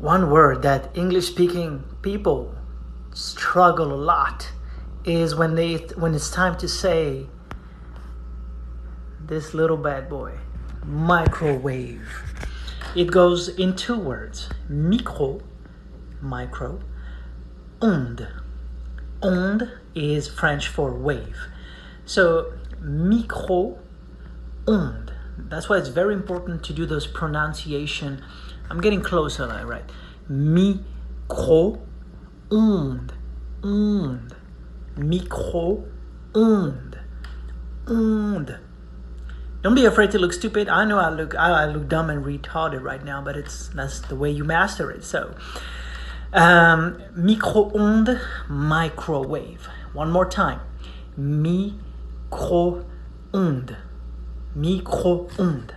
One word that English-speaking people struggle a lot is when it's time to say this little bad boy, microwave. It goes in two words, micro, onde. Onde is French for wave. So micro, onde. That's why it's very important to do those pronunciation. I'm getting closer, right? Micro, onde, onde, micro, onde, onde. Don't be afraid to look stupid. I know I look dumb and retarded right now, but that's the way you master it. So, micro-onde, microwave. One more time. Micro-onde, micro-onde.